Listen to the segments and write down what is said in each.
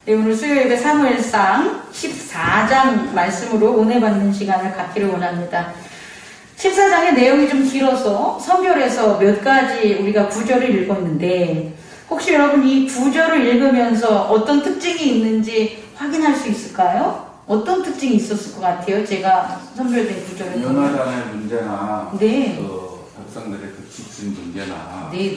네, 오늘 수요일에 사무엘상 14장 말씀으로 은혜 받는 시간을 갖기를 원합니다. 14장의 내용이 좀 길어서 선별해서 몇 가지 우리가 구절을 읽었는데 혹시 여러분 이 구절을 읽으면서 어떤 특징이 있는지 확인할 수 있을까요? 어떤 특징이 있었을 것 같아요? 제가 선별된 구절을 요나단의 문제나 네. 그 백성들의 그 지친 문제나 네.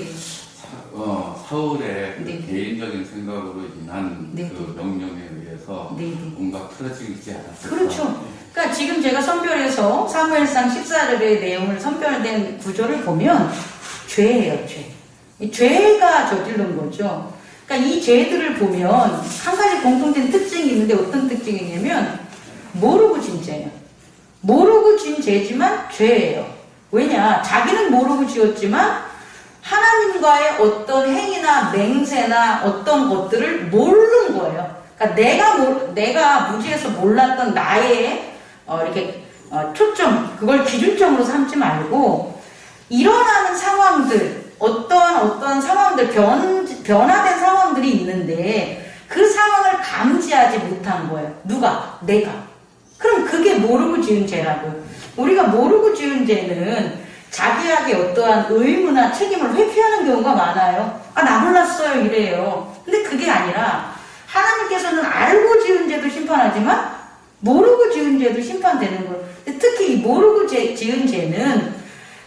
사울의 그 네. 개인적인 생각으로 인한 네. 그 명령에 의해서 네. 뭔가 틀어지지 않았을까. 그렇죠. 그러니까 지금 제가 선별해서 사무엘상 14절의 내용을 선별된 구절을 보면 죄예요, 죄. 이 죄가 저지른 거죠. 그러니까 이 죄들을 보면 한 가지 공통된 특징이 있는데 어떤 특징이냐면 모르고 진 죄예요. 모르고 진 죄지만 죄예요. 왜냐? 자기는 모르고 지었지만 하나님과의 어떤 행위나 맹세나 어떤 것들을 모르는 거예요. 그러니까 내가 무지해서 몰랐던 나의 초점, 그걸 기준점으로 삼지 말고 일어나는 상황들, 어떤 상황들, 변화된 상황들이 있는데 그 상황을 감지하지 못한 거예요. 누가? 내가. 그럼 그게 모르고 지은 죄라고요. 우리가 모르고 지은 죄는 자기에게 어떠한 의무나 책임을 회피하는 경우가 많아요. 나 몰랐어요 이래요. 근데 그게 아니라 하나님께서는 알고 지은 죄도 심판하지만 모르고 지은 죄도 심판되는 거예요. 특히 이 모르고 지은 죄는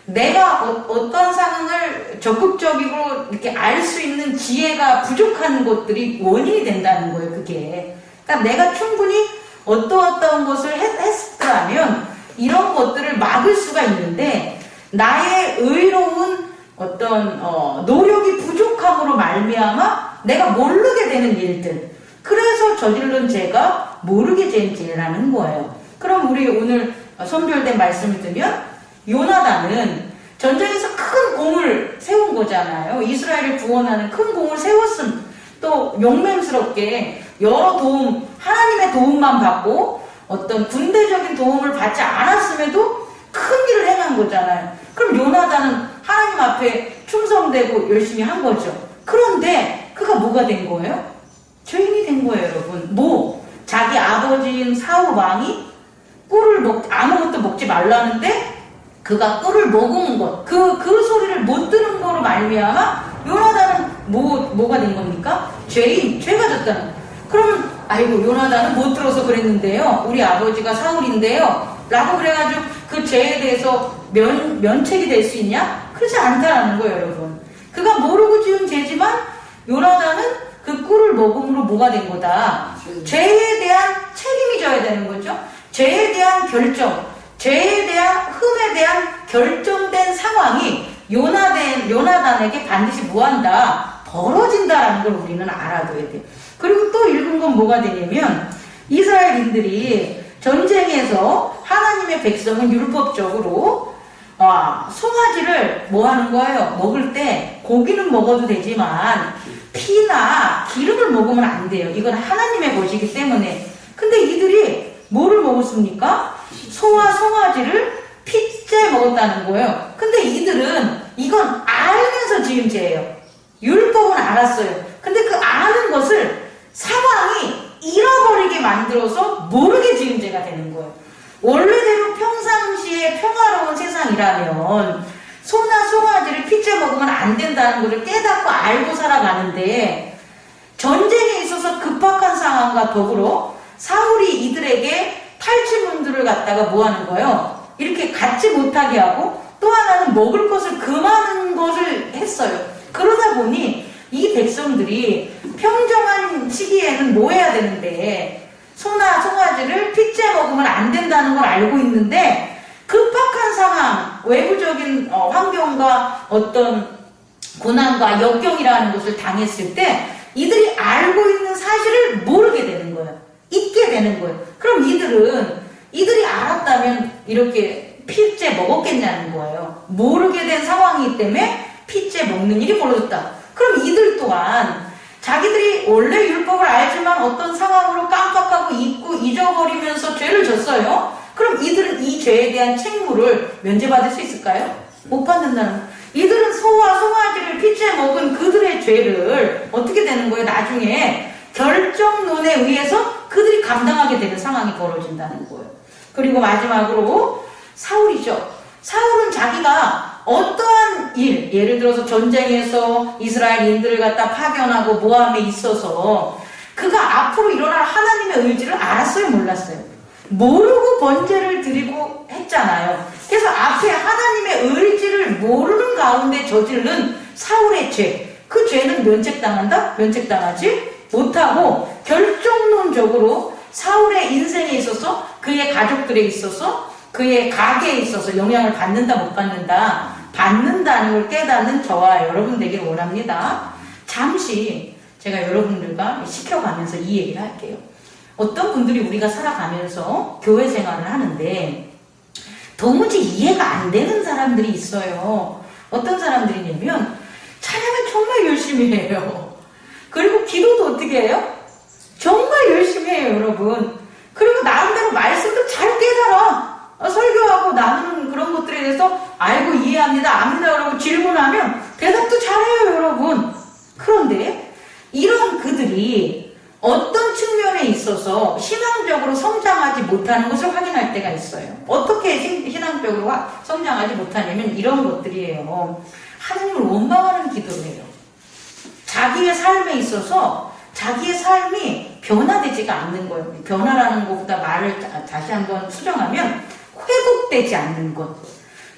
내가 어떤 상황을 적극적으로 이렇게 알 수 있는 지혜가 부족한 것들이 원인이 된다는 거예요. 그게. 그러니까 내가 충분히 어떤 것을 했더라면 이런 것들을 막을 수가 있는데 나의 의로운 어떤 노력이 부족함으로 말미암아 내가 모르게 되는 일들, 그래서 저지른 죄가 모르게 된 죄라는 거예요. 그럼 우리 오늘 선별된 말씀을 들면 요나단은 전쟁에서 큰 공을 세운 거잖아요. 이스라엘을 구원하는 큰 공을 세웠음, 또 용맹스럽게 여러 도움, 하나님의 도움만 받고 어떤 군대적인 도움을 받지 않았음에도 큰 일을 행한 거잖아요. 그럼 요나단은 하나님 앞에 충성되고 열심히 한 거죠. 그런데 그가 뭐가 된 거예요? 죄인이 된 거예요, 여러분. 자기 아버지인 사울 왕이 아무것도 먹지 말라는데 그가 꿀을 먹은 것, 그 소리를 못 듣는 거로 말미암아 요나단은 뭐가 된 겁니까? 죄가 졌다는 거예요. 그러면 아이고 요나단은 못 들어서 그랬는데요. 우리 아버지가 사울인데요. 라고 그래가지고 그 죄에 대해서 면책이 될 수 있냐? 그렇지 않다라는 거예요, 여러분. 그가 모르고 지은 죄지만 요나단은 그 꿀을 먹음으로 뭐가 된 거다? 죄에 대한 책임이 져야 되는 거죠. 죄에 대한 결정, 죄에 대한 흠에 대한 결정된 상황이 요나단에게 반드시 뭐한다? 벌어진다라는 걸 우리는 알아둬야 돼요. 그리고 또 읽은 건 뭐가 되냐면 이스라엘인들이 전쟁에서 하나님의 백성은 율법적으로 송아지를 뭐 하는 거예요? 먹을 때 고기는 먹어도 되지만 피나 기름을 먹으면 안 돼요. 이건 하나님의 것이기 때문에. 근데 이들이 뭐를 먹었습니까? 소와 송아지를 피째 먹었다는 거예요. 근데 이들은 이건 알면서 지은 죄예요. 율법은 알았어요. 근데 그 아는 것을 상황이 잃어버리게 만들어서 모르게 지은 죄가 되는 거예요. 원래대로 평상시에 평화로운 세상이라면 소나 송아지를 피째 먹으면 안 된다는 것을 깨닫고 알고 살아가는데 전쟁에 있어서 급박한 상황과 더불어 사울이 이들에게 탈취문들을 갖다가 뭐 하는 거예요? 이렇게 갖지 못하게 하고 또 하나는 먹을 것을 금하는 것을 했어요. 그러다 보니 이 백성들이 평정한 시기에는 뭐 해야 되는데 소나 송아지를 피째 먹으면 안 된다는 걸 알고 있는데 급박한 상황, 외부적인 환경과 어떤 고난과 역경이라는 것을 당했을 때 이들이 알고 있는 사실을 모르게 되는 거예요. 잊게 되는 거예요. 그럼 이들이 알았다면 이렇게 피째 먹었겠냐는 거예요. 모르게 된 상황이기 때문에 피째 먹는 일이 벌어졌다. 그럼 이들 또한 자기들이 원래 율법을 알지만 어떤 상황으로 깜빡하고 잊고 잊어버리면서 죄를 졌어요. 그럼 이들은 이 죄에 대한 책무를 면제받을 수 있을까요? 못 받는다는 거예요. 이들은 소와 송아지를 피째 먹은 그들의 죄를 어떻게 되는 거예요? 나중에 결정론에 의해서 그들이 감당하게 되는 상황이 벌어진다는 거예요. 그리고 마지막으로 사울이죠. 사울은 자기가 어떠한 일, 예를 들어서 전쟁에서 이스라엘인들을 갖다 파견하고 모함에 있어서 그가 앞으로 일어날 하나님의 의지를 알았어요, 몰랐어요? 모르고 번제를 드리고 했잖아요. 그래서 앞에 하나님의 의지를 모르는 가운데 저지른 사울의 죄, 그 죄는 면책당한다? 면책당하지 못하고 결정론적으로 사울의 인생에 있어서, 그의 가족들에 있어서, 그의 가게에 있어서 영향을 받는다 못 받는다? 받는다는 걸 깨닫는 저와 여러분 되기를 원합니다. 잠시 제가 여러분들과 시켜가면서 이 얘기를 할게요. 어떤 분들이 우리가 살아가면서 교회 생활을 하는데 도무지 이해가 안 되는 사람들이 있어요. 어떤 사람들이냐면 찬양을 정말 열심히 해요. 그리고 기도도 어떻게 해요? 정말 열심히 해요, 여러분. 그리고 나름대로 말씀도 잘 깨달아. 설교하고 나누는 그런 것들에 대해서 알고 이해합니다, 압니다, 여러분. 질문하면 대답도 잘해요, 여러분. 그런데 이런 그들이 어떤 측면에 있어서 신앙적으로 성장하지 못하는 것을 확인할 때가 있어요. 어떻게 신앙적으로 성장하지 못하냐면 이런 것들이에요. 하나님을 원망하는 기도를 해요. 자기의 삶에 있어서 자기의 삶이 변화되지가 않는 거예요. 변화라는 것보다 말을 다시 한번 수정하면 회복되지 않는 것.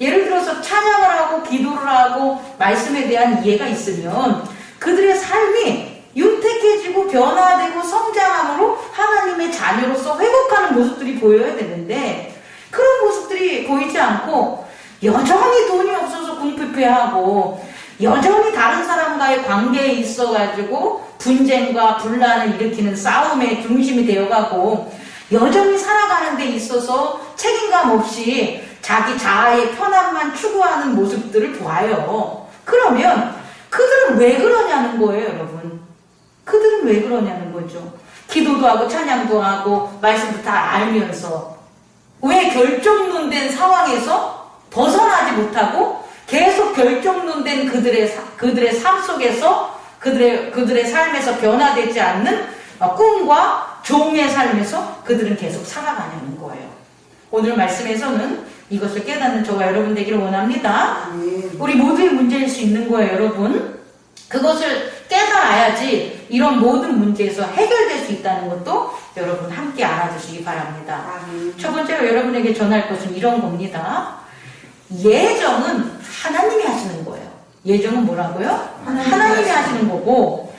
예를 들어서 찬양을 하고 기도를 하고 말씀에 대한 이해가 있으면 그들의 삶이 윤택해지고 변화되고 성장함으로 하나님의 자녀로서 회복하는 모습들이 보여야 되는데 그런 모습들이 보이지 않고 여전히 돈이 없어서 궁핍해하고 여전히 다른 사람과의 관계에 있어가지고 분쟁과 분란을 일으키는 싸움의 중심이 되어가고 여전히 살아가는 데 있어서 책임감 없이 자기 자아의 편안만 추구하는 모습들을 보아요. 그러면 그들은 왜 그러냐는 거예요, 여러분. 그들은 왜 그러냐는 거죠. 기도도 하고 찬양도 하고 말씀도 다 알면서 왜 결정론된 상황에서 벗어나지 못하고 계속 결정론된 그들의 삶 속에서 그들의 삶에서 변화되지 않는 꿈과 종의 삶에서 그들은 계속 살아가냐는 거예요. 오늘 말씀에서는 이것을 깨닫는 저와 여러분 되기를 원합니다. 우리 모두의 문제일 수 있는 거예요, 여러분. 그것을 깨달아야지 이런 모든 문제에서 해결될 수 있다는 것도 여러분 함께 알아주시기 바랍니다. 첫 번째로 여러분에게 전할 것은 이런 겁니다. 예정은 하나님이 하시는 거예요. 예정은 뭐라고요? 하나님이 하시는 거고,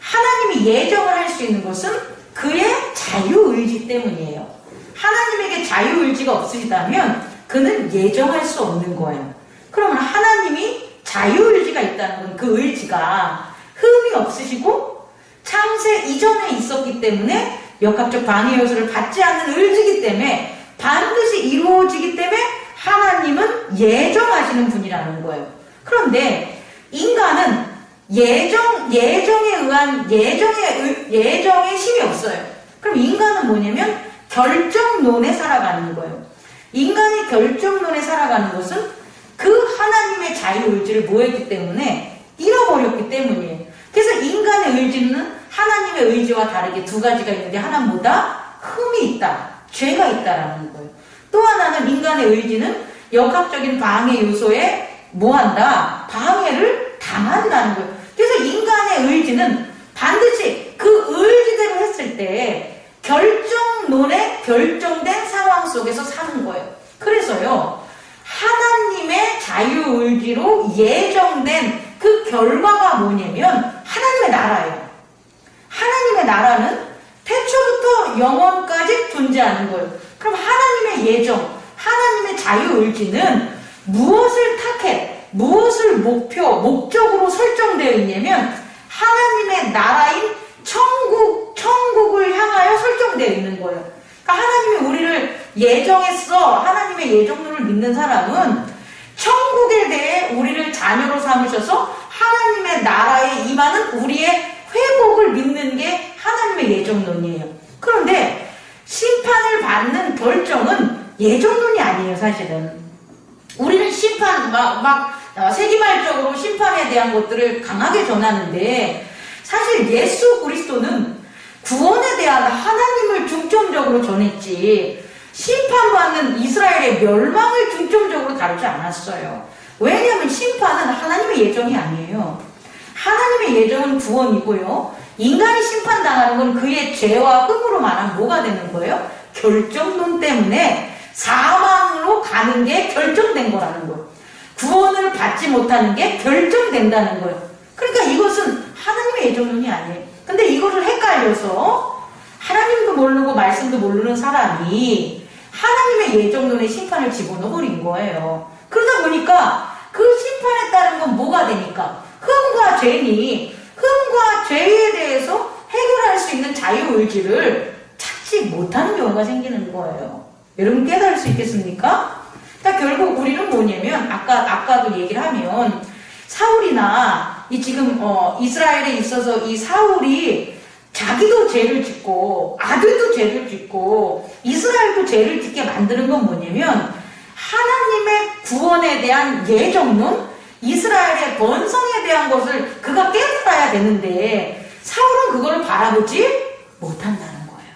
하나님이 예정을 할 수 있는 것은 그의 자유의지 때문이에요. 하나님에게 자유의지가 없으시다면 그는 예정할 수 없는 거예요. 그러면 하나님이 자유의지가 있다는 건 그 의지가 흠이 없으시고 창세 이전에 있었기 때문에 역학적 방해 요소를 받지 않는 의지이기 때문에 반드시 이루어지기 때문에 하나님은 예정하시는 분이라는 거예요. 그런데 인간은 예정에 의한 예정의 힘이 없어요. 그럼 인간은 뭐냐면 결정론에 살아가는 거예요. 인간이 결정론에 살아가는 것은 그 하나님의 자유의지를 뭐했기 때문에 잃어버렸기 때문이에요. 그래서 인간의 의지는 하나님의 의지와 다르게 두 가지가 있는데 하나보다 흠이 있다, 죄가 있다라는 거예요. 또 하나는 인간의 의지는 역학적인 방해 요소에 뭐한다? 방해를 당한다는 거예요. 그래서 인간의 의지는 반드시 그 의지대로 했을 때 결정론에 결정된 상황 속에서 사는 거예요. 그래서요, 하나님의 자유의지로 예정된 그 결과가 뭐냐면 하나님의 나라예요. 하나님의 나라는 태초부터 영원까지 존재하는 거예요. 그럼 하나님의 예정, 하나님의 자유의지는 무엇을 무엇을 목적으로 설정되어 있냐면 하나님의 나라인 천국을 향하여 설정되어 있는 거예요. 그러니까 하나님이 우리를 예정했어. 하나님의 예정론을 믿는 사람은 천국에 대해 우리를 자녀로 삼으셔서 하나님의 나라에 임하는 우리의 회복을 믿는 게 하나님의 예정론이에요. 그런데 심판을 받는 결정은 예정론이 아니에요, 사실은. 우리는 심판, 세기말적으로 심판에 대한 것들을 강하게 전하는데, 사실 예수 그리스도는 구원에 대한 하나님을 중점적으로 전했지 심판받는 이스라엘의 멸망을 중점적으로 다루지 않았어요. 왜냐하면 심판은 하나님의 예정이 아니에요. 하나님의 예정은 구원이고요. 인간이 심판당하는 건 그의 죄와 흠으로 말하면 뭐가 되는 거예요? 결정론 때문에 사망으로 가는 게 결정된 거라는 거예요. 구원을 받지 못하는 게 결정된다는 거예요. 그러니까 이것은 하나님의 예정론이 아니에요. 근데 이거를 헷갈려서 하나님도 모르고 말씀도 모르는 사람이 하나님의 예정론에 심판을 집어넣어버린 거예요. 그러다 보니까 그 심판에 따른 건 뭐가 되니까? 흠과 죄니 흠과 죄에 대해서 해결할 수 있는 자유의지를 찾지 못하는 경우가 생기는 거예요. 여러분 깨달을 수 있겠습니까? 그러니까 결국 우리는 뭐냐면 아까도 얘기를 하면 사울이나 이 지금 이스라엘에 있어서 이 사울이 자기도 죄를 짓고 아들도 죄를 짓고 이스라엘도 죄를 짓게 만드는 건 뭐냐면 하나님의 구원에 대한 예정론, 이스라엘의 번성에 대한 것을 그가 깨달아야 되는데 사울은 그걸 바라보지 못한다는 거예요.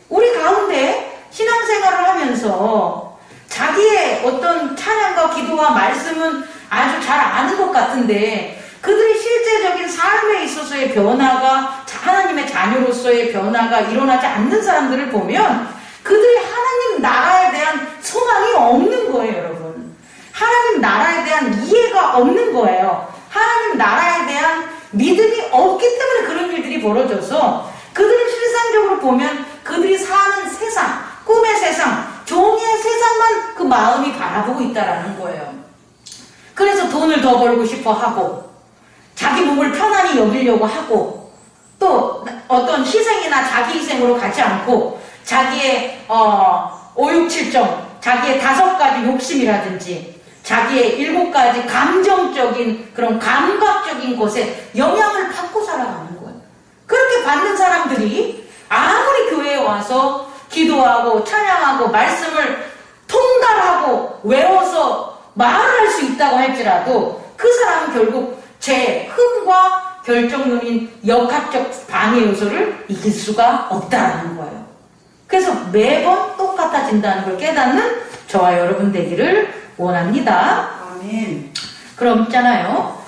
우리 가운데 신앙생활을 하면서 자기의 어떤 찬양과 기도와 말씀은 아주 잘 아는 것 같은데 그들의 실제적인 삶에 있어서의 변화가 하나님의 자녀로서의 변화가 일어나지 않는 사람들을 보면 그들이 하나님 나라에 대한 소망이 없는 거예요, 여러분. 하나님 나라에 대한 이해가 없는 거예요. 하나님 나라에 대한 믿음이 없기 때문에 그런 일들이 벌어져서 그들은 실상적으로 보면 그들이 사는 세상, 꿈의 세상, 종의 세상만 그 마음이 바라보고 있다라는 거예요. 그래서 돈을 더 벌고 싶어 하고 자기 몸을 편안히 여기려고 하고 또 어떤 희생이나 자기 희생으로 가지 않고 자기의 5, 6, 7점, 자기의 5가지 욕심이라든지 자기의 7가지 감정적인 그런 감각적인 것에 영향을 받고 살아가는 거예요. 그렇게 받는 사람들이 아무리 교회에 와서 기도하고 찬양하고 말씀을 통달하고 외워서 말을 할 수 있다고 할지라도 그 사람은 결국 제 흠과 결정론인 역학적 방해 요소를 이길 수가 없다는 거예요. 그래서 매번 똑같아진다는 걸 깨닫는 저와 여러분 되기를 원합니다. 아멘. 그럼 있잖아요.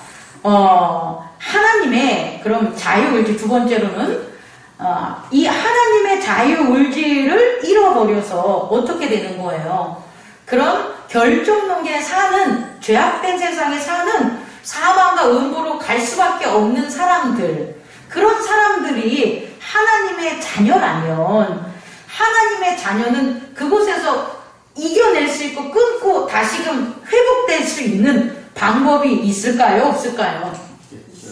하나님의 그럼 자유의지 두 번째로는 이 하나님의 자유의지를 잃어버려서 어떻게 되는 거예요? 그럼 결정론에 사는 죄악된 세상에 사는 사망과 음부로 갈 수밖에 없는 사람들, 그런 사람들이 하나님의 자녀라면 하나님의 자녀는 그곳에서 이겨낼 수 있고 끊고 다시금 회복될 수 있는 방법이 있을까요? 없을까요?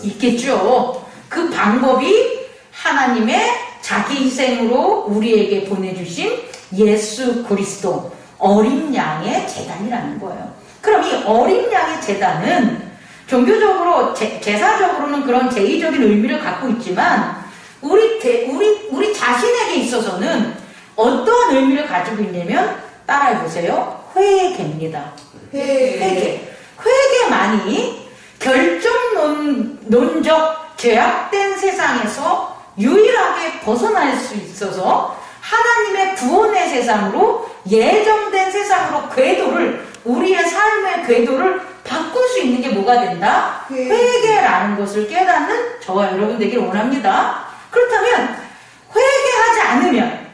있겠죠. 그 방법이 하나님의 자기 희생으로 우리에게 보내주신 예수 그리스도 어린 양의 제단이라는 거예요. 그럼 이 어린 양의 제단은 종교적으로 제사적으로는 그런 제의적인 의미를 갖고 있지만 우리 자신에게 있어서는 어떠한 의미를 가지고 있냐면 따라해보세요. 회개입니다. 회개만이 결정론적 죄악된 세상에서 유일하게 벗어날 수 있어서 하나님의 구원의 세상으로 예정된 세상으로 궤도를 우리의 삶의 궤도를 바꿀 수 있는 게 뭐가 된다? 회개라는 것을 깨닫는 저와 여러분 되길 원합니다. 그렇다면 회개하지 않으면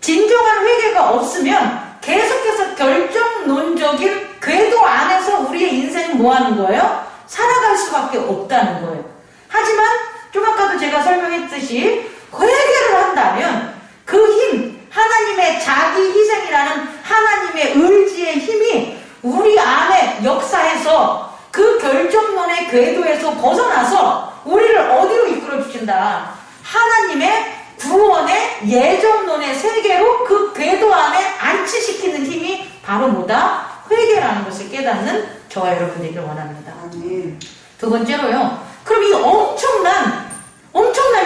진정한 회개가 없으면 계속해서 결정론적인 궤도 안에서 우리의 인생은 뭐 하는 거예요? 살아갈 수밖에 없다는 거예요. 하지만 좀 아까도 제가 설명했듯이 회개를 한다면 그 힘, 하나님의 자기 희생이라는 하나님의 의지의 힘이 우리 안에 역사해서 그 결정론의 궤도에서 벗어나서 우리를 어디로 이끌어 주신다? 하나님의 구원의 예정론의 세계로 그 궤도 안에 안치시키는 힘이 바로 뭐다? 회개라는 것을 깨닫는 저와 여러분 되기를 원합니다. 아멘. 두 번째로요. 그럼 이 엄청난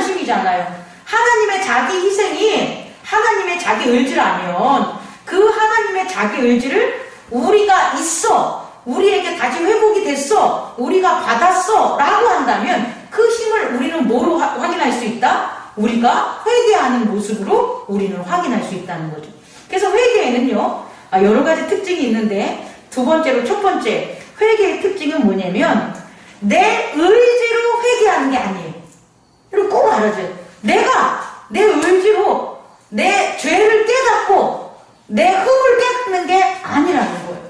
힘이잖아요. 하나님의 자기 희생이 하나님의 자기 의지라면 그 하나님의 자기 의지를 우리가 있어, 우리에게 다시 회복이 됐어, 우리가 받았어 라고 한다면 그 힘을 우리는 뭐로 확인할 수 있다? 우리가 회개하는 모습으로 우리는 확인할 수 있다는 거죠. 그래서 회개에는요, 여러 가지 특징이 있는데, 두 번째로 첫 번째, 회개의 특징은 뭐냐면, 내 의지로 회개하는 게 아니에요. 이걸 꼭 알아줘요. 내가 내 의지로 내 죄를 깨닫고 내 흠을 깨닫는 게 아니라는 거예요.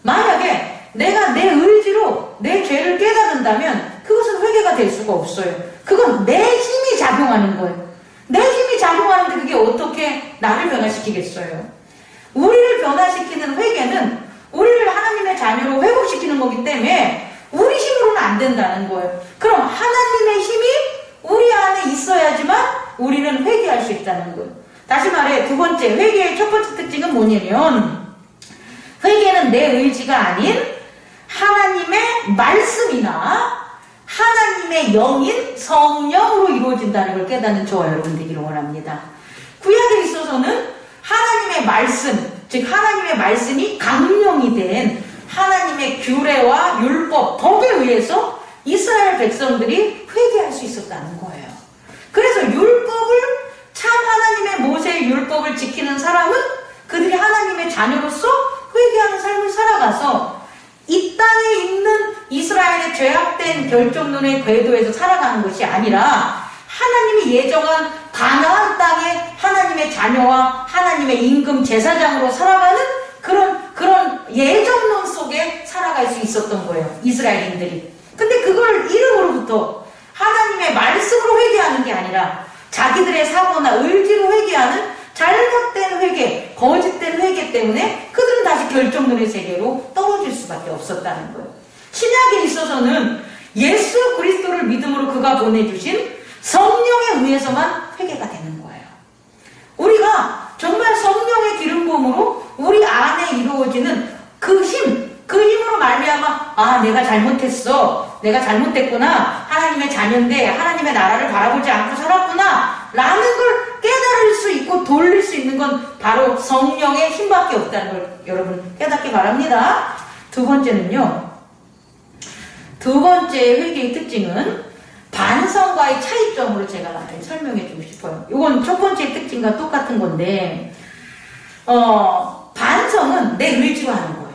만약에 내가 내 의지로 내 죄를 깨닫는다면 그것은 회개가 될 수가 없어요. 그건 내 힘이 작용하는 거예요. 내 힘이 작용하는데 그게 어떻게 나를 변화시키겠어요? 우리를 변화시키는 회개는 우리를 하나님의 자녀로 회복시키는 거기 때문에 우리 힘으로는 안 된다는 거예요. 그럼 하나님의 힘이 우리 안에 있어야지만 우리는 회개할 수 있다는 거예요. 다시 말해, 두 번째, 회개의 첫 번째 특징은 뭐냐면, 회개는 내 의지가 아닌 하나님의 말씀이나 하나님의 영인 성령으로 이루어진다는 걸 깨닫는 저와 여러분 되기를 원합니다. 구약에 있어서는 하나님의 말씀, 즉 하나님의 말씀이 강령이 된 하나님의 규례와 율법, 덕에 의해서 이스라엘 백성들이 회개할 수 있었다는 거예요. 그래서 율법을, 참 하나님의 모세의 율법을 지키는 사람은 그들이 하나님의 자녀로서 회개하는 삶을 살아가서 이 땅에 있는 이스라엘의 죄악된 결정론의 궤도에서 살아가는 것이 아니라 하나님이 예정한 가나안 땅에 하나님의 자녀와 하나님의 임금 제사장으로 살아가는 그런 예정론 속에 살아갈 수 있었던 거예요. 이스라엘인들이. 근데 그걸 이름으로부터 하나님의 말씀으로 회개하는 게 아니라 자기들의 사고나 의지로 회개하는 잘못된 회개, 거짓된 회개 때문에 그들은 다시 결정론의 세계로 떨어질 수밖에 없었다는 거예요. 신약에 있어서는 예수 그리스도를 믿음으로 그가 보내주신 성령에 의해서만 회개가 되는 거예요. 우리가 정말 성령의 기름 부음으로 우리 안에 이루어지는 그 힘으로 말미암아 내가 잘못했어, 내가 잘못됐구나, 하나님의 자녀인데 하나님의 나라를 바라보지 않고 살았구나 라는 걸 깨달을 수 있고 돌릴 수 있는 건 바로 성령의 힘밖에 없다는 걸 여러분 깨닫기 바랍니다. 두 번째는요, 두 번째 회개의 특징은 반성과의 차이점으로 제가 설명해 주고 싶어요. 이건 첫 번째 특징과 똑같은 건데, 반성은 내 의지로 하는 거예요.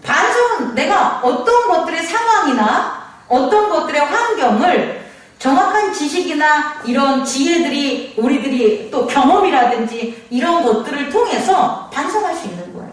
반성은 내가 어떤 것들의 상황이나 어떤 것들의 환경을 정확한 지식이나 이런 지혜들이, 우리들이 또 경험이라든지 이런 것들을 통해서 반성할 수 있는 거예요.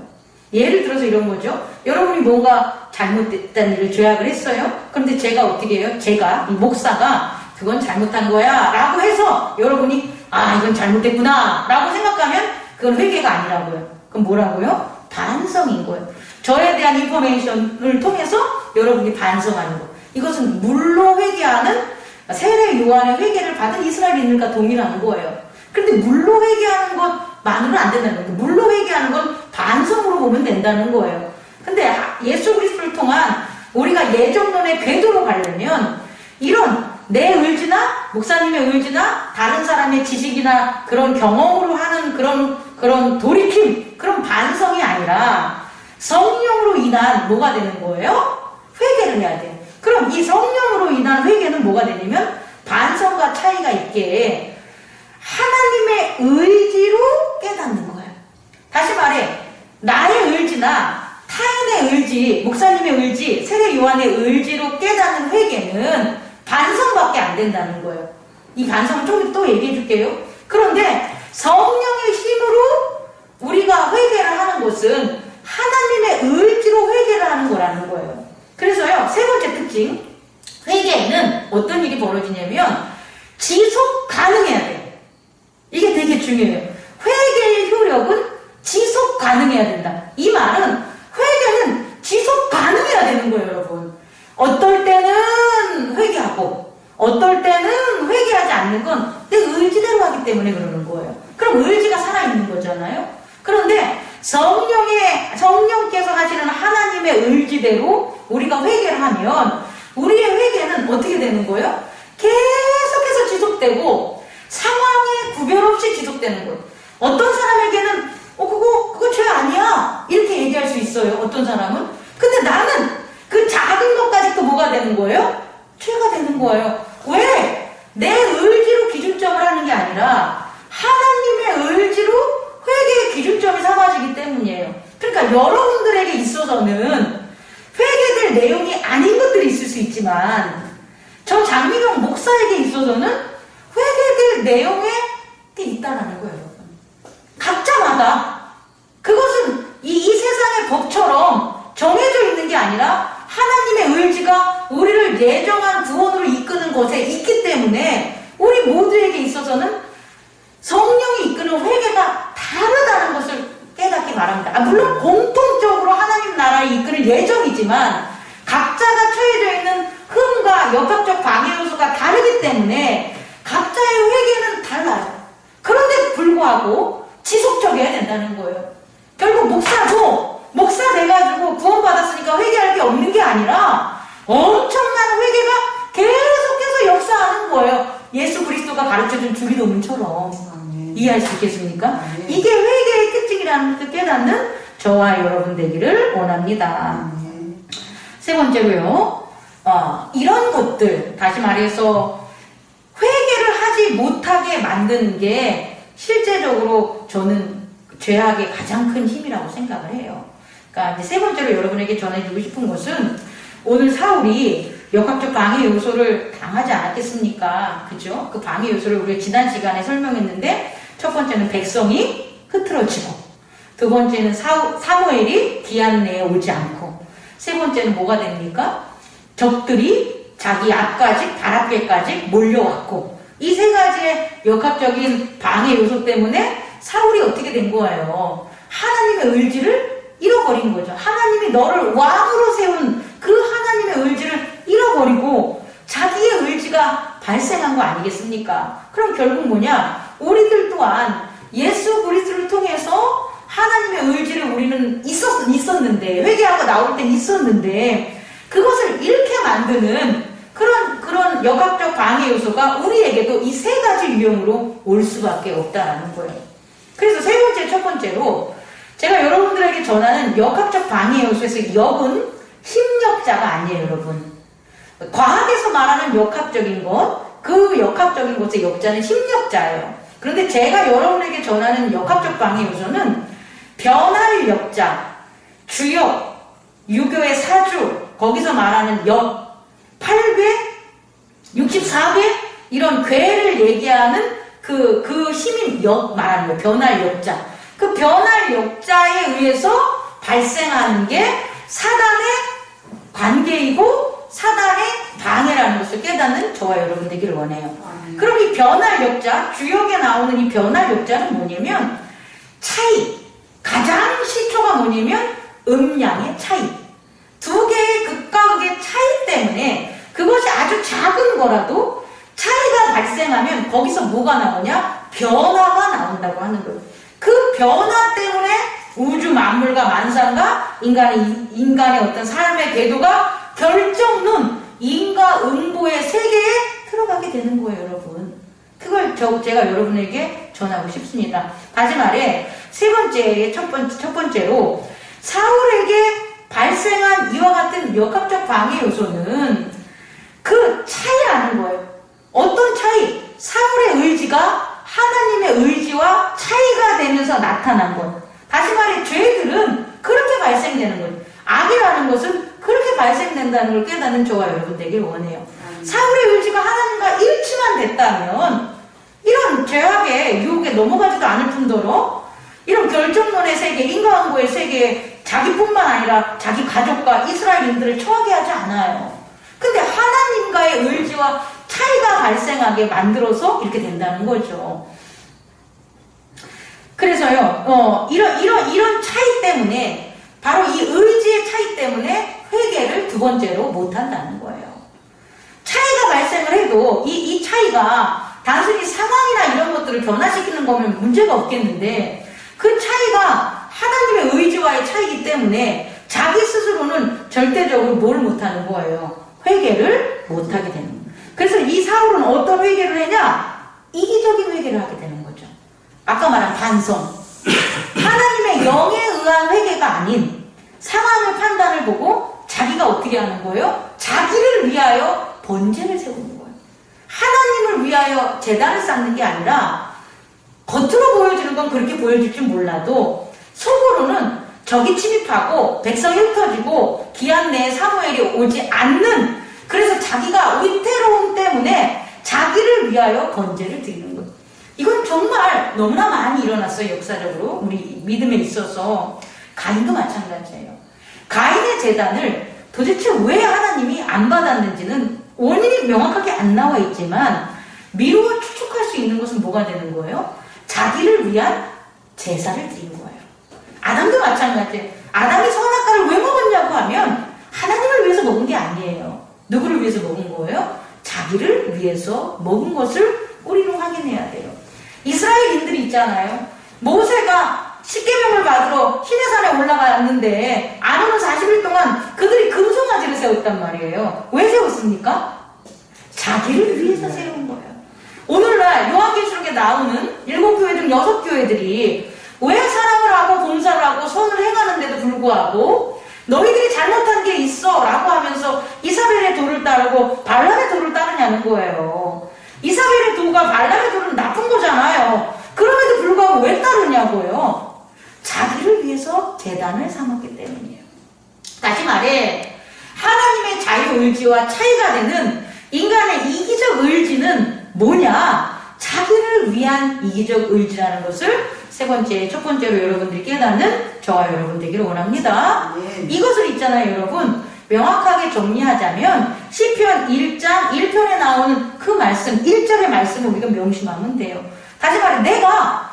예를 들어서 이런 거죠. 여러분이 뭔가 잘못됐다는 일을 죄악을 했어요. 그런데 제가 어떻게 해요? 제가, 이 목사가 그건 잘못한 거야 라고 해서 여러분이 이건 잘못됐구나 라고 생각하면 그건 회개가 아니라고요. 그럼 뭐라고요? 반성인 거예요. 저에 대한 인포메이션을 통해서 여러분이 반성하는 거. 이것은 물로 회개하는 세례 요한의 회개를 받은 이스라엘인들과 동일한 거예요. 그런데 물로 회개하는 것만으로는 안 된다는 거예요. 물로 회개하는 건 반성으로 보면 된다는 거예요. 근데 예수 그리스도를 통한 우리가 예정론의 궤도로 가려면 이런 내 의지나 목사님의 의지나 다른 사람의 지식이나 그런 경험으로 하는 그런 돌이킴, 그런 반성이 아니라 성령으로 인한 뭐가 되는 거예요? 회개를 해야 돼요. 그럼 이 성령으로 인한 회개는 뭐가 되냐면 반성과 차이가 있게 하나님의 의지로 깨닫는 거예요. 다시 말해, 나의 의지나 타인의 의지, 목사님의 의지, 세례 요한의 의지로 깨닫는 회개는 반성밖에 안 된다는 거예요. 이 반성은 좀 또 얘기해 줄게요. 그런데 성령의 힘으로 우리가 회개를 하는 것은 하나님의 의지로 회개를 하는 거라는 거예요. 그래서요, 세 번째 특징, 회개에는 어떤 일이 벌어지냐면 지속 가능해야 돼요. 이게 되게 중요해요. 회개의 효력은 지속 가능해야 된다. 이 말은 회개는 지속 가능해야 되는 거예요, 여러분. 어떨 때는 회개하고 어떨 때는 회개하지 않는 건 내 의지대로 하기 때문에 그러는 거예요. 그럼 의지가 살아있는 거잖아요. 그런데 성령께서 하시는 하나님의 의지대로 우리가 회개를 하면 우리의 회개는 어떻게 되는 거예요? 계속해서 지속되고 상황에 구별 없이 지속되는 거예요. 어떤 사람에게는 그거 죄 아니야 이렇게 얘기할 수 있어요. 어떤 사람은. 근데 나는 그 작은 것까지 또 뭐가 되는 거예요? 죄가 되는 거예요. 왜? 내 의지로 기준점을 그러니까 여러분들에게 있어서는 회개될 내용이 아닌 것들이 있을 수 있지만 저 장미경 목사에게 있어서는 회개될 내용에 있다라는 거예요, 여러분. 각자마다 그것은 이 세상의 법처럼 정해져 있는 게 아니라 하나님의 의지가 우리를 예정한 구원으로 이끄는 것에 있기 때문에 우리 모두에게 있어서는 성령이 이끄는 회개가 다르다는 것을 깨닫기 바랍니다. 물론 공통적으로 하나님 나라를 이끄는 예정이지만 각자가 처해져 있는 흠과 역학적 방해 요소가 다르기 때문에 각자의 회개는 달라요. 그런데 불구하고 지속적이어야 된다는 거예요. 결국 목사도 목사 돼가지고 구원받았으니까 회개할 게 없는 게 아니라 엄청난 회개가 계속해서 역사하는 거예요. 예수 그리스도가 가르쳐준 주기도문처럼. 이해할 수 있겠습니까? 이게 회개의 특징이라는 것을 깨닫는 저와 여러분 되기를 원합니다. 세 번째로요, 이런 것들, 다시 말해서 회개를 하지 못하게 만드는 게 실제적으로 저는 죄악의 가장 큰 힘이라고 생각을 해요. 그러니까 이제 세 번째로 여러분에게 전해주고 싶은 것은 오늘 사울이 역학적 방해 요소를 당하지 않았겠습니까? 그죠? 그 방해 요소를 우리가 지난 시간에 설명했는데 첫 번째는 백성이 흐트러지고 두 번째는 사무엘이 기한 내에 오지 않고 세 번째는 뭐가 됩니까? 적들이 자기 앞까지 발 앞에까지 몰려왔고 이 세 가지의 역학적인 방해 요소 때문에 사울이 어떻게 된 거예요? 하나님의 의지를 잃어버린 거죠. 하나님이 너를 왕으로 세운 그 하나님의 의지를 잃어버리고 자기의 의지가 발생한 거 아니겠습니까? 그럼 결국 뭐냐? 우리들 또한 예수 그리스도를 통해서 하나님의 의지를 우리는 있었는데 회개하고 나올 땐 있었는데 그것을 잃게 만드는 그런 역학적 방해 요소가 우리에게도 이 세 가지 유형으로 올 수밖에 없다라는 거예요. 그래서 세 번째, 첫 번째로 제가 여러분들에게 전하는 역학적 방해 요소에서 역은 힘력자가 아니에요, 여러분. 과학에서 말하는 역학적인 것, 그 역학적인 것의 역자는 힘력자예요. 그런데 제가 여러분에게 전하는 역학적 방해 요소는 변할 역자, 주역, 유교의 사주, 거기서 말하는 역, 8궤, 64궤, 이런 궤를 얘기하는 그 힘인 역 말하는 거예요. 변할 역자. 그 변할 역자에 의해서 발생하는 게 사단의 관계이고 사단의 방해라는 것을 깨닫는 저와 여러분 되기를 원해요. 그럼 이 변할 역자, 주역에 나오는 이 변할 역자는 뭐냐면 차이, 가장 시초가 뭐냐면 음양의 차이. 두 개의 극과 극의 차이 때문에 그것이 아주 작은 거라도 차이가 발생하면 거기서 뭐가 나오냐? 변화가 나온다고 하는 거예요. 그 변화 때문에 우주 만물과 만상과 인간의 어떤 삶의 궤도가 결정론 인과응보의 세계에 들어가게 되는 거예요, 여러분. 그걸 제가 여러분에게 전하고 싶습니다. 다시 말해, 세 번째, 첫 번째로 사울에게 발생한 이와 같은 역학적 방해 요소는 그 차이라는 거예요. 어떤 차이? 사울의 의지가 하나님의 의지와 차이가 되면서 나타난 것. 다시 말해 죄들은 그렇게 발생되는 거예요. 악이라는 것은 그렇게 발생된다는 걸 깨닫는 저와 여러분 되길 원해요. 사울의 의지가 하나님과 일치만 됐다면 이런 죄악의 유혹에 넘어가지도 않을 뿐더러 이런 결정론의 세계, 인과응보의 세계에 자기뿐만 아니라 자기 가족과 이스라엘인들을 처하게 하지 않아요. 근데 하나님과의 의지와 차이가 발생하게 만들어서 이렇게 된다는 거죠. 그래서요, 이런 차이 때문에, 바로 이 의지의 차이 때문에 회개를 두 번째로 못한다는 거예요. 차이가 발생을 해도 이 차이가 단순히 상황이나 이런 것들을 변화시키는 거면 문제가 없겠는데, 그 차이가 하나님의 의지와의 차이이기 때문에 자기 스스로는 절대적으로 뭘 못하는 거예요? 회개를 못하게 되는 거예요. 그래서 이 사울은 어떤 회개를 했냐? 이기적인 회개를 하게 되는 거죠. 아까 말한 반성. 하나님의 영에 의한 회개가 아닌 상황의 판단을 보고 자기가 어떻게 하는 거예요? 자기를 위하여 번제를 세우는 거예요. 하나님을 위하여 제단을 쌓는 게 아니라 겉으로 보여주는 건 그렇게 보여줄 줄 몰라도 속으로는 적이 침입하고 백성이 흩어지고 기한 내에 사무엘이 오지 않는, 그래서 자기가 위태로움 때문에 자기를 위하여 번제를 드리는 것. 이건 정말 너무나 많이 일어났어요. 역사적으로 우리 믿음에 있어서. 가인도 마찬가지예요. 가인의 제단을 도대체 왜 하나님이 안 받았는지는 원인이 명확하게 안 나와 있지만 미루어 추측할 수 있는 것은 뭐가 되는 거예요? 자기를 위한 제사를 드린 거예요. 아담도 마찬가지예요. 아담이 선악과를 왜 먹었냐고 하면 하나님을 위해서 먹은 게 아니에요. 누구를 위해서 먹은 거예요? 자기를 위해서 먹은 것을 우리는 확인해야 돼요. 이스라엘인들이 있잖아요. 모세가 십계명을 받으러 시내산에 올라갔는데 안 오는 40일 동안 그들이 금송아지를 세웠단 말이에요. 왜 세웠습니까? 자기를 위해서 세운 거예요. 오늘날 요한계시록에 나오는 7교회 중 6교회들이 왜 사랑을 하고 봉사를 하고 선을 행하는데도 불구하고 너희들이 잘못한 게 있어 라고 하면서 이사벨의 도를 따르고 발람의 도를 따르냐는 거예요. 이사벨의 도가 발람의 도는 나쁜 거잖아요. 그럼에도 불구하고 왜 따르냐고요. 자기를 위해서 제단을 삼았기 때문이에요. 다시 말해 하나님의 자유의지와 차이가 되는 인간의 이기적 의지는 뭐냐? 자기를 위한 이기적 의지라는 것을 첫 번째로 여러분들이 깨닫는 저와 여러분 되기를 원합니다. 이것을 있잖아요, 여러분. 명확하게 정리하자면 시편 1장 1편에 나오는 그 말씀, 1절의 말씀을 우리가 명심하면 돼요. 다시 말해 내가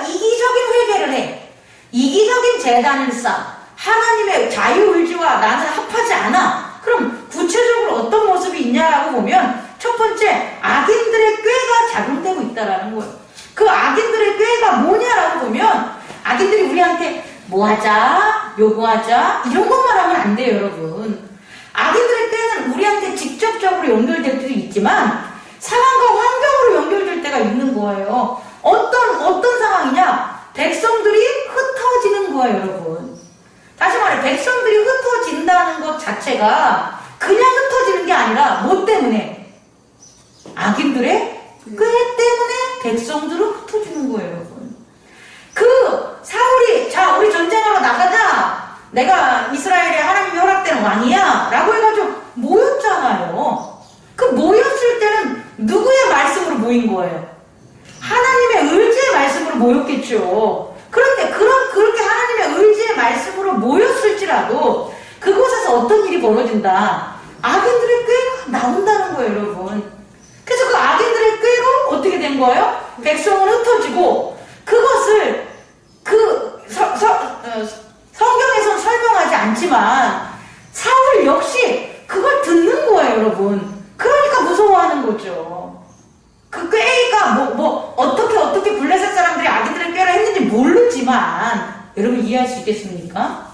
이기적인 회개를 해. 이기적인 재단을 쌓아. 하나님의 자유의지와 나는 합하지 않아. 그럼 구체적으로 어떤 모습이 있냐라고 보면 첫 번째, 악인들의 꾀가 작용되고 있다라는 거예요. 그 악인들의 꾀가 뭐냐라고 보면 악인들이 우리한테 뭐 하자, 요구하자 이런 것만 하면 안 돼요, 여러분. 악인들의 꾀는 우리한테 직접적으로 연결될 때도 있지만 상황과 환경으로 연결될 때가 있는 거예요. 어떤 상황이냐? 백성들이 흩어지는 거예요, 여러분. 다시 말해 백성들이 흩어진다는 것 자체가 그냥 흩어지는 게 아니라 뭐 때문에? 악인들의 꾀 때문에 백성들은 흩어지는 거예요, 여러분. 그 사울이 자 우리 전쟁하러 나가자, 내가 이스라엘에 하나님이 허락된 왕이야 라고 해가지고 모였잖아요. 그 모였을 때는 누구의 말씀으로 모인 거예요? 하나님의 의지의 말씀으로 모였겠죠. 그런데 그렇게 하나님의 의지의 말씀으로 모였을지라도 그곳에서 어떤 일이 벌어진다? 악인들의 꾀가 나온다는 거예요, 여러분. 그래서 그 악인들의 꾀로 어떻게 된 거예요? 백성은 흩어지고 그것을 성경에서는 설명하지 않지만 사울 역시 그걸 듣는 거예요, 여러분. 그러니까 무서워하는 거죠. 그 꾀가 어떻게 블레셋 사람들이 악인들의 꾀를 했는지 모르지만 여러분 이해할 수 있겠습니까?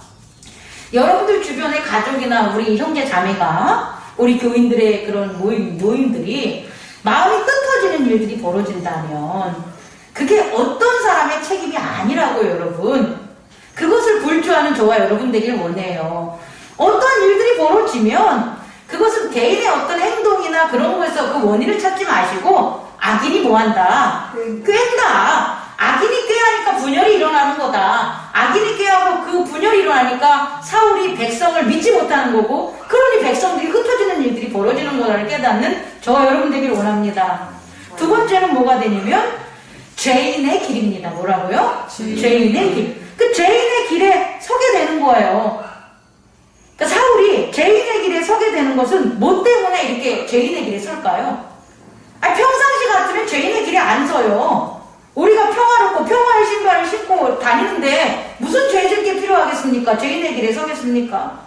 여러분들 주변의 가족이나 우리 형제 자매가 우리 교인들의 그런 모임들이 마음이 흩어지는 일들이 벌어진다면 그게 어떤 사람의 책임이 아니라고요, 여러분. 그것을 불주하는 저와 여러분 되길 원해요. 어떤 일들이 벌어지면 그것은 개인의 어떤 행동이나 그런 거에서 그 원인을 찾지 마시고 악인이 뭐한다? 꾀한다. 악인이 꾀하니까 분열이 일어나는 거다. 악인이 꾀하고 그 분열이 일어나니까 사울이 백성을 믿지 못하는 거고 그러니 백성들이 흩어지는 일들이 벌어지는 거를 깨닫는 저와 여러분 되길 원합니다. 두 번째는 뭐가 되냐면 죄인의 길입니다. 뭐라고요? 죄인의 길. 그 죄인의 길에 서게 되는 거예요. 그러니까 사울이 죄인의 길에 서게 되는 것은 뭐 때문에 이렇게 죄인의 길에 설까요? 평상시 같으면 죄인의 길에 안 서요. 우리가 평화롭고 평화의 신발을 신고 다니는데 무슨 죄질 게 필요하겠습니까? 죄인의 길에 서겠습니까?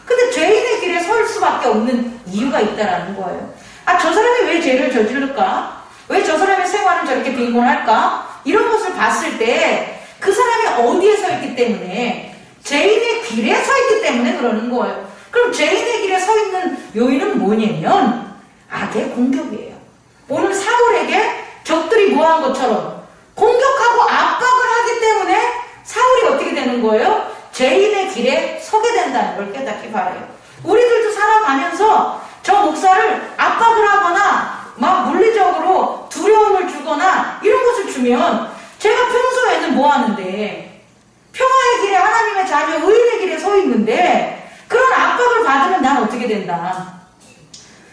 근데 죄인의 길에 설 수밖에 없는 이유가 있다라는 거예요. 저 사람이 왜 죄를 저지를까? 왜 저 사람의 생활은 저렇게 빈곤할까? 이런 것을 봤을 때 그 사람이 어디에 서 있기 때문에 죄인의 길에 서 있기 때문에 그러는 거예요. 그럼 죄인의 길에 서 있는 요인은 뭐냐면 악의 공격이에요. 오늘 사울에게 적들이 뭐한 것처럼 공격하고 압박을 하기 때문에 사울이 어떻게 되는 거예요? 죄인의 길에 서게 된다는 걸 깨닫기 바라요. 우리들도 살아가면서 저 목사를 압박을 하거나 막 물리적으로 두려움을 주거나 이런 것을 주면 제가 평소에는 뭐 하는데 평화의 길에 하나님의 하나님의 자녀 의인의 길에 서 있는데 그런 압박을 받으면 난 어떻게 된다?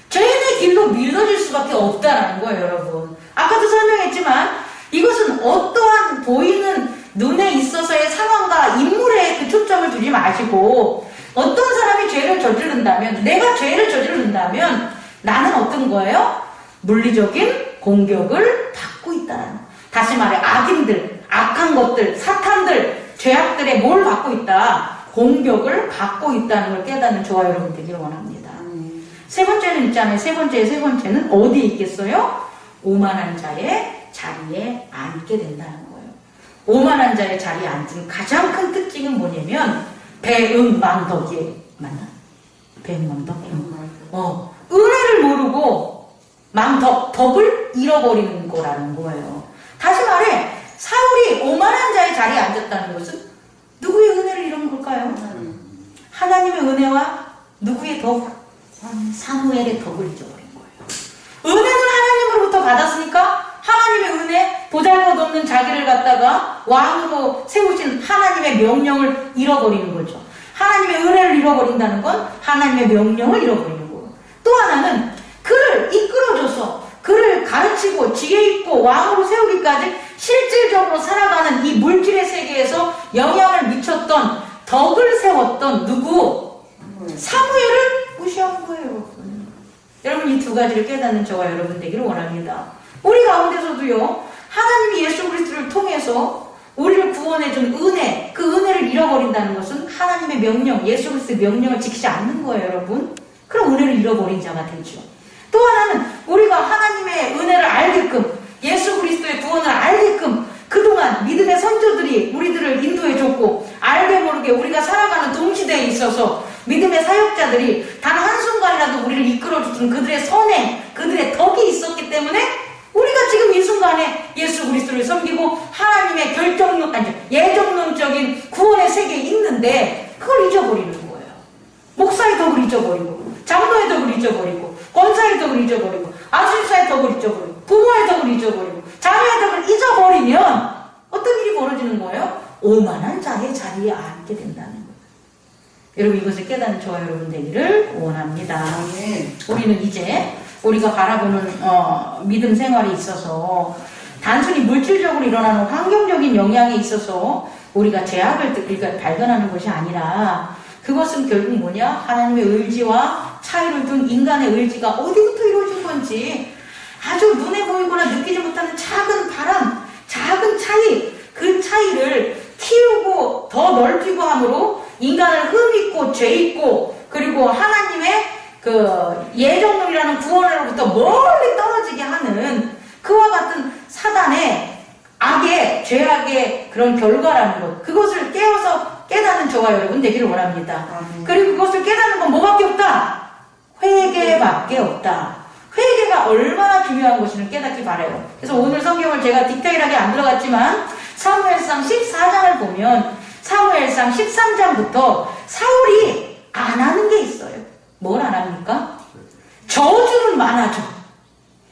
죄인의 길로 밀어질 수밖에 없다라는 거예요, 여러분. 아까도 설명했지만 이것은 어떠한 보이는 눈에 있어서의 상황과 인물에 그 초점을 두지 마시고 어떤 사람이 죄를 저지른다면, 내가 죄를 저지른다면 나는 어떤 거예요? 물리적인 공격을 받고 있다는 거. 다시 말해 악인들, 악한 것들, 사탄들, 죄악들에 뭘 받고 있다? 공격을 받고 있다는 걸 깨닫는 저와 여러분 되기를 원합니다. 세 번째는 있잖아요. 세 번째는 어디에 있겠어요? 오만한 자의 자리에 앉게 된다는 거예요. 오만한 자의 자리에 앉은 가장 큰 특징은 뭐냐면 배은망덕이에요. 맞나? 배은망덕? 은혜를 모르고 망덕, 덕을 잃어버리는 거라는 거예요. 다시 말해 사울이 오만한 자의 자리에 앉았다는 것은 누구의 은혜를 잃은 걸까요? 하나님의 은혜와 누구의 덕? 사무엘의 덕을 잊어버린 거예요. 은혜는 하나님으로부터 받았으니까 하나님의 은혜, 보잘것없는 자기를 갖다가 왕으로 세우신 하나님의 명령을 잃어버리는 거죠. 하나님의 은혜를 잃어버린다는 건 하나님의 명령을 잃어버리는 거예요. 또 하나는 그를 이끌어줘서 그를 가르치고 지혜 있고 왕으로 세우기까지 실질적으로 살아가는 이 물질의 세계에서 영향을 미쳤던 덕을 세웠던 누구? 사무엘을 무시한 거예요, 여러분. 여러분 이 두 가지를 깨닫는 저와 여러분 되기를 원합니다. 우리 가운데서도요, 하나님이 예수 그리스도를 통해서 우리를 구원해준 은혜, 그 은혜를 잃어버린다는 것은 하나님의 명령, 예수 그리스도의 명령을 지키지 않는 거예요, 여러분. 그럼 은혜를 잃어버린 자가 되죠. 또 하나는 우리가 하나님의 은혜를 알게끔, 예수 그리스도의 구원을 알게끔 그동안 믿음의 선조들이 우리들을 인도해줬고, 알게 모르게 우리가 살아가는 동시대에 있어서 믿음의 사역자들이 단 한순간이라도 우리를 이끌어주던 그들의 선행, 그들의 덕이 있었기 때문에 우리가 지금 이 순간에 예수 그리스도를 섬기고 하나님의 예정론적인 구원의 세계에 있는데 그걸 잊어버리는 거예요. 목사의 덕을 잊어버리고, 장로의 덕을 잊어버리고, 권사의 덕을 잊어버리고, 안수사의 덕을 잊어버리고, 부모의 덕을 잊어버리고, 자녀의 덕을 잊어버리면 어떤 일이 벌어지는 거예요? 오만한 자의 자리에 앉게 된다는 거예요. 여러분 이것을 깨닫는 저와 여러분 되기를 원합니다. 우리는 이제 우리가 바라보는 믿음 생활에 있어서 단순히 물질적으로 일어나는 환경적인 영향에 있어서 우리가 죄악을 발견하는 것이 아니라 그것은 결국 뭐냐? 하나님의 의지와 차이를 둔 인간의 의지가 어디부터 이루어진 건지 아주 눈에 보이거나 느끼지 못하는 작은 바람, 작은 차이, 그 차이를 키우고 더 넓히고 함으로 인간을 흠있고 죄있고 그리고 하나님의 그 예정론이라는 구원으로부터 멀리 떨어지게 하는 그와 같은 사단의 악의 죄악의 그런 결과라는 것, 그것을 깨어서 깨닫는 저와 여러분 되기를 원합니다. 그리고 그것을 깨닫는 건 뭐밖에 없다? 회개밖에 없다. 회개가 얼마나 중요한 것인지 깨닫기 바라요. 그래서 오늘 성경을 제가 디테일하게 안 들어갔지만 사무엘상 14장을 보면 사무엘상 13장부터 사울이 안 하는 게 있어요. 뭘 안 합니까? 저주는 많아져.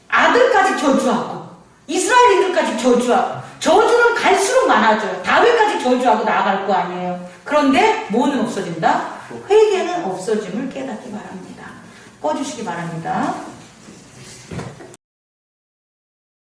아들까지 저주하고 이스라엘인들까지 저주하고 저주는 갈수록 많아져요. 다윗까지 저주하고 나아갈 거 아니에요. 그런데 뭐는 없어진다? 회개는 없어짐을 깨닫기 바랍니다. 꺼주시기 바랍니다.